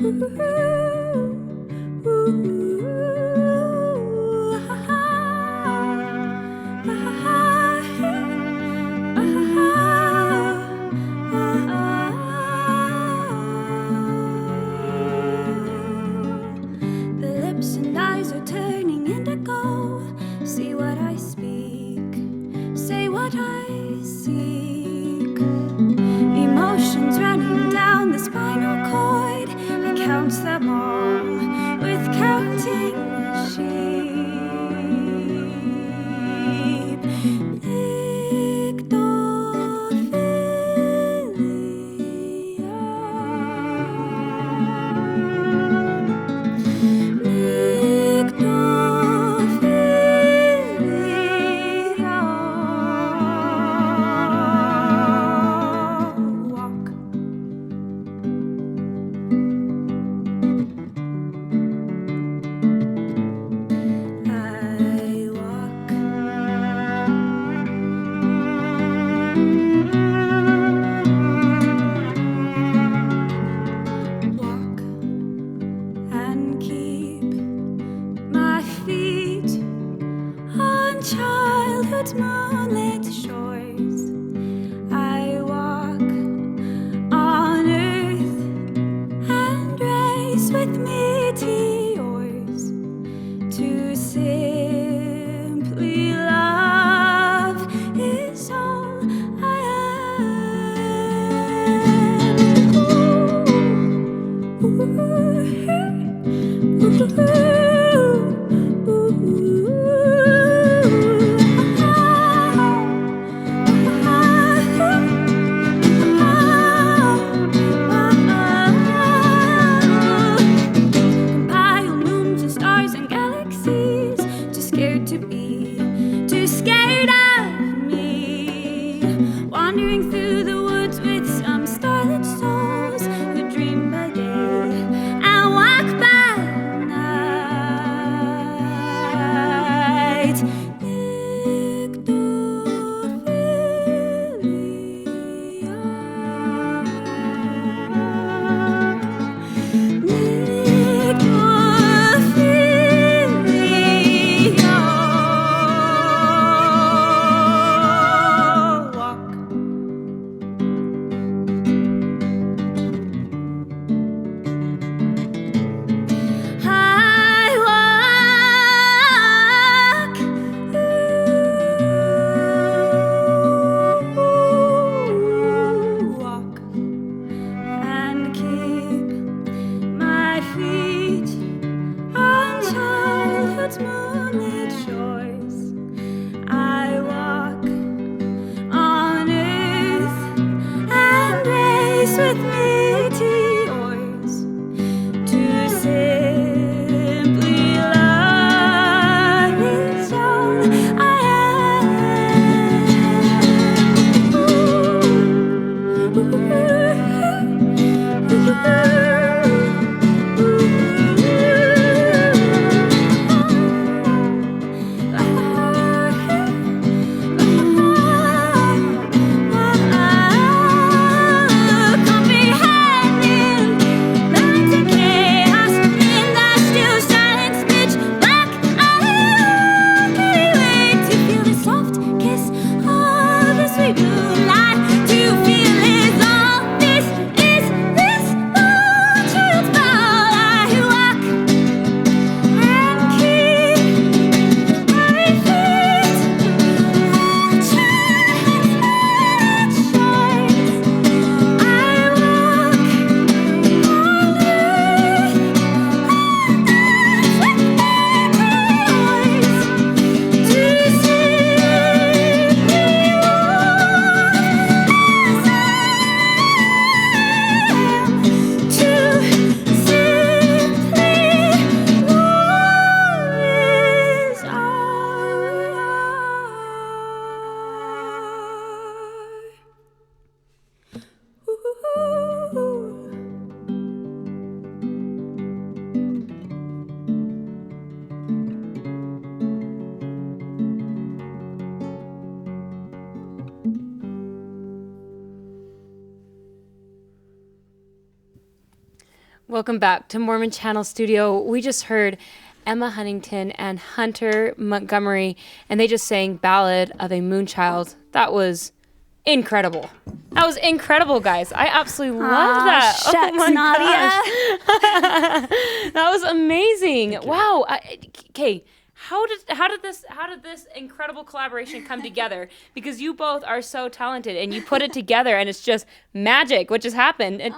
Come behind. Welcome back to Mormon Channel Studio. We just heard Emma Huntington and Hunter Montgomery, and they just sang Ballad of a Moonchild. That was incredible. That was incredible, guys. I absolutely loved that. Shucks, Nadia. That was amazing. Wow. Okay. How did this incredible collaboration come together? Because you both are so talented, and you put it together, and it's just magic, what just happened. And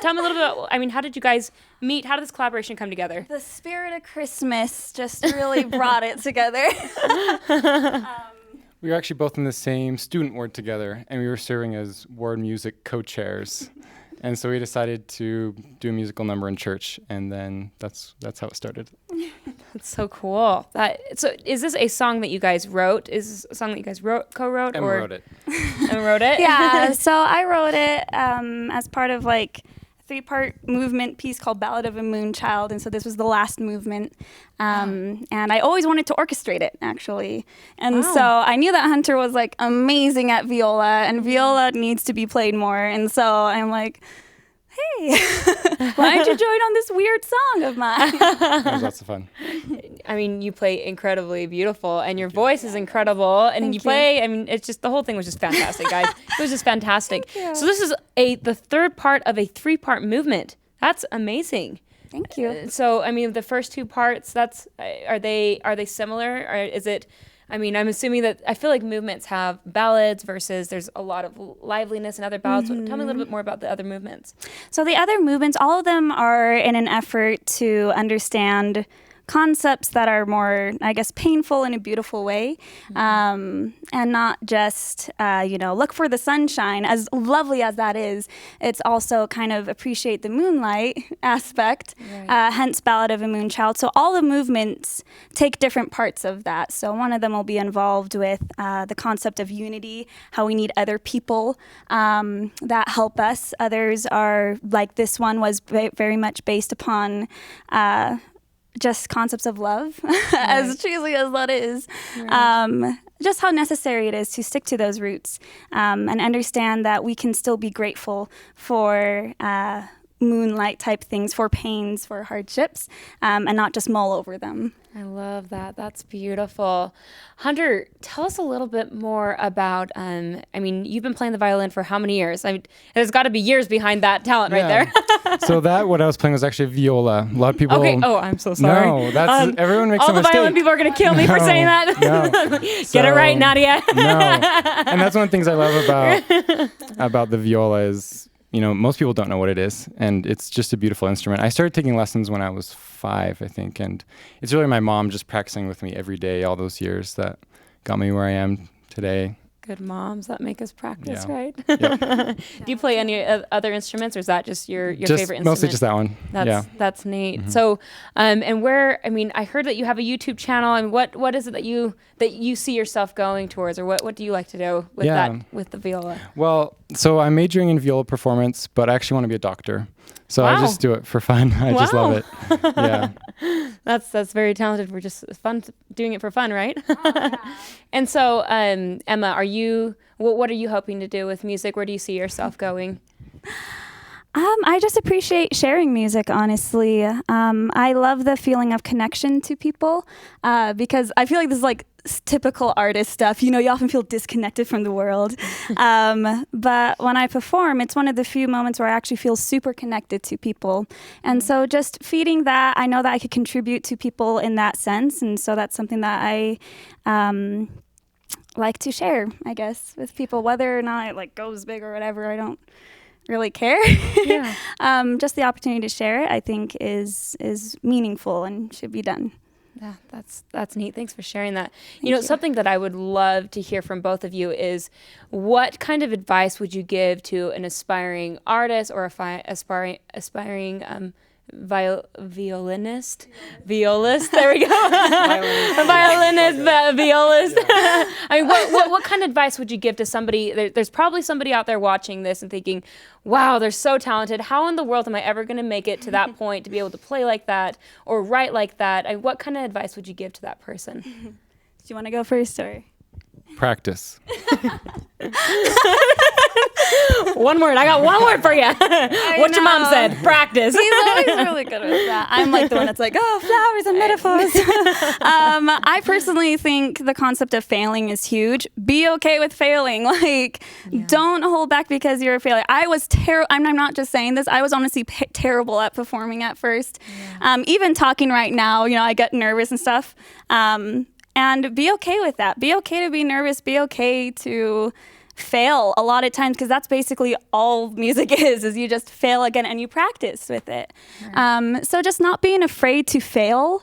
tell me a little bit about, how did you guys meet? How did this collaboration come together? The spirit of Christmas just really brought it together. We were actually both in the same student ward together, and we were serving as ward music co-chairs. And so we decided to do a musical number in church, and then that's how it started. That's so cool. So is this a song that you guys wrote? Is this a song that you guys co-wrote? Emma wrote it. Emma wrote it? Yeah, so I wrote it as part of like a 3-part movement piece called Ballad of a Moonchild, and so this was the last movement. And I always wanted to orchestrate it, actually. And so I knew that Hunter was like amazing at viola, and viola needs to be played more. And so I'm like, hey, why don't you join on this weird song of mine? That was lots of fun. You play incredibly beautiful, and your voice is incredible, and Thank you play, it's just, the whole thing was just fantastic, guys. It was just fantastic. So this is the third part of a 3-part movement. That's amazing. Thank you. So, the first 2 parts, are they similar, or is it, I'm assuming that, I feel like movements have ballads versus there's a lot of liveliness in other ballads. So tell me a little bit more about the other movements. So the other movements, all of them are in an effort to understand concepts that are more, I guess, painful in a beautiful way, and not just, look for the sunshine. As lovely as that is, it's also kind of appreciate the moonlight aspect, right. Hence Ballad of a Moonchild. So all the movements take different parts of that. So one of them will be involved with the concept of unity, how we need other people that help us. Others are, like this one was very much based upon just concepts of love, as cheesy as that is, just how necessary it is to stick to those roots and understand that we can still be grateful for moonlight type things, for pains, for hardships, and not just mull over them. I love that. That's beautiful. Hunter, tell us a little bit more about, you've been playing the violin for how many years? There's got to be years behind that talent right there. So what I was playing was actually viola. A lot of people... Okay. Oh, I'm so sorry. No, that's... everyone makes a mistake. All the violin people are going to kill me for saying that. No. Get it right, Nadia. No. And that's one of the things I love about the viola is... most people don't know what it is, and it's just a beautiful instrument. I started taking lessons when I was 5, I think, and it's really my mom just practicing with me every day all those years that got me where I am today. Good moms that make us practice, right? Yep. Do you play any other instruments, or is that just your favorite instrument? Mostly just that one. That's neat. Mm-hmm. So, and where, I heard that you have a YouTube channel, and what is it that you see yourself going towards, or what do you like to do with that, with the viola? Well, so I'm majoring in viola performance, but I actually want to be a doctor. So I just do it for fun. I just love it. Yeah. That's very talented. We're just doing it for fun, right? And so, Emma, what are you hoping to do with music? Where do you see yourself going? I just appreciate sharing music, honestly. I love the feeling of connection to people because I feel like this is like typical artist stuff. You often feel disconnected from the world. But when I perform, it's one of the few moments where I actually feel super connected to people. And so just feeding that, I know that I could contribute to people in that sense. And so that's something that I like to share, I guess, with people, whether or not it goes big or whatever. I don't really care. Just the opportunity to share it, I think, is meaningful and should be done. Yeah, that's neat. Thanks for sharing that. You know, something that I would love to hear from both of you is what kind of advice would you give to an aspiring artist or aspiring violist. There we go. A violinist, violist. What kind of advice would you give to somebody? There's probably somebody out there watching this and thinking, wow, they're so talented. How in the world am I ever going to make it to that point to be able to play like that or write like that? What kind of advice would you give to that person? Do you want to go first, or? Practice. One word. I got one word for you. What your mom said. Practice. He's always really good with that. I'm like the one that's like, oh, flowers and metaphors. I personally think the concept of failing is huge. Be okay with failing. Like, don't hold back because you're a failure. I was terrible. I'm not just saying this. I was honestly terrible at performing at first. Even talking right now, I get nervous and stuff. And be okay with that. Be okay to be nervous. Be okay to fail a lot of times, because that's basically all music is you just fail again and you practice with it. Right. So just not being afraid to fail,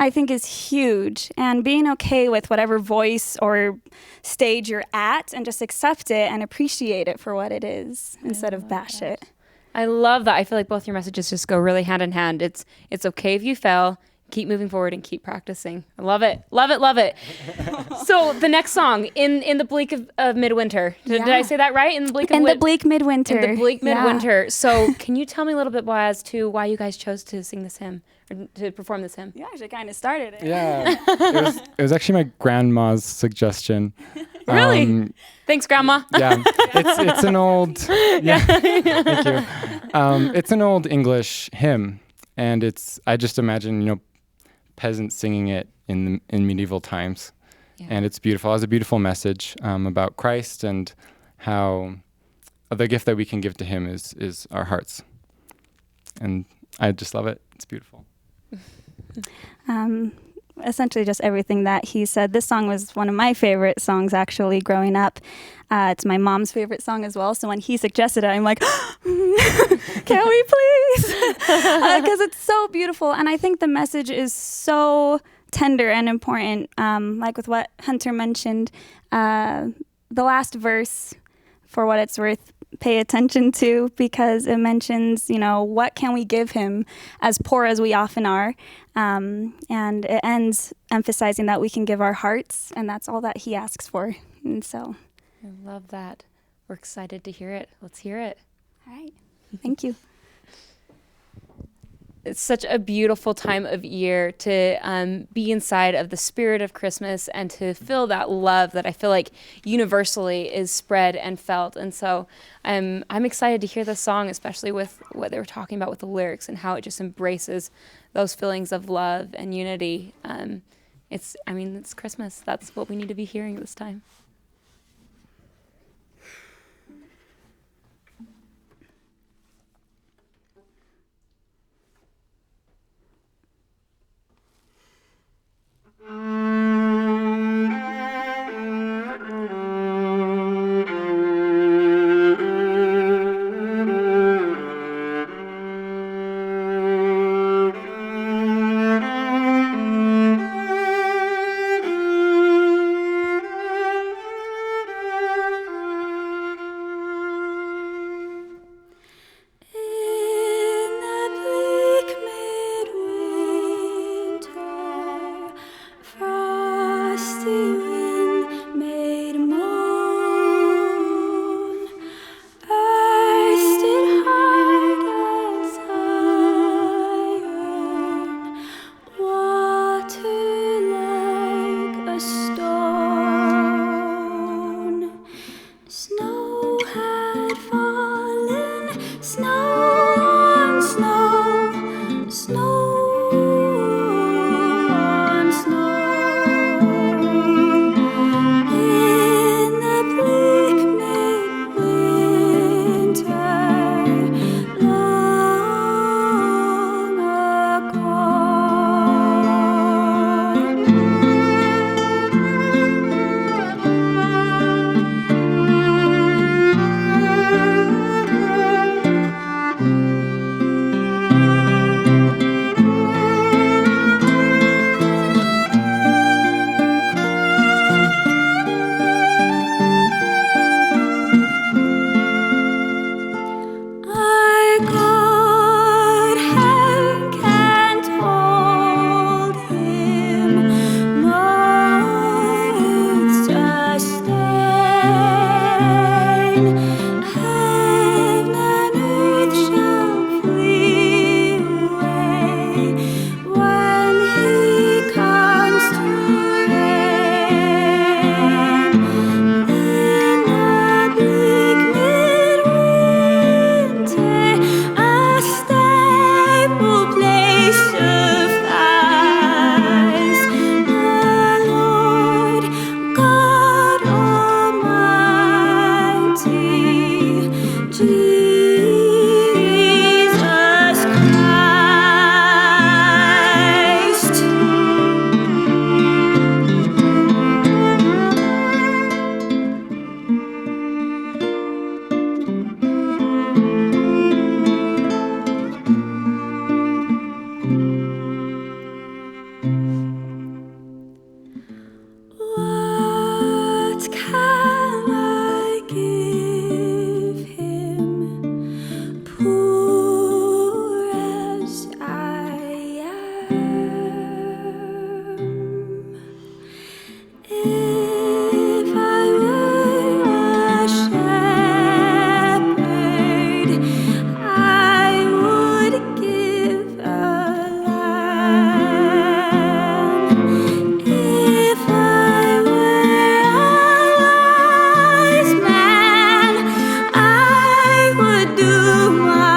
I think, is huge, and being okay with whatever voice or stage you're at and just accept it and appreciate it for what it is instead of bash it. I love that. I feel like both your messages just go really hand in hand. It's okay if you fail. Keep moving forward and keep practicing. I love it. Love it. Love it. So the next song, in the Bleak of Midwinter. Did I say that right? In the Bleak Midwinter. In the Bleak Midwinter. Yeah. So can you tell me a little bit more as to why you guys chose to sing this hymn or to perform this hymn? You actually kind of started it. Yeah. It was actually my grandma's suggestion. Really? Thanks, Grandma. Yeah. It's an old... Yeah. Thank you. It's an old English hymn. And I just imagine, peasants singing it in medieval times. Yeah. And it's beautiful. It has a beautiful message about Christ and how the gift that we can give to him is our hearts. And I just love it. It's beautiful. Essentially just everything that he said. This song was one of my favorite songs, actually, growing up. It's my mom's favorite song as well. So when he suggested it, I'm like, can we please? Because it's so beautiful. And I think the message is so tender and important. Like with what Hunter mentioned, the last verse, for what it's worth, pay attention to, because it mentions, what can we give him as poor as we often are. And it ends emphasizing that we can give our hearts, and that's all that he asks for. And so I love that. We're excited to hear it. Let's hear it. All right. Thank you. It's such a beautiful time of year to be inside of the spirit of Christmas and to feel that love that I feel like universally is spread and felt. And so I'm excited to hear this song, especially with what they were talking about with the lyrics and how it just embraces those feelings of love and unity. It's Christmas. That's what we need to be hearing this time. my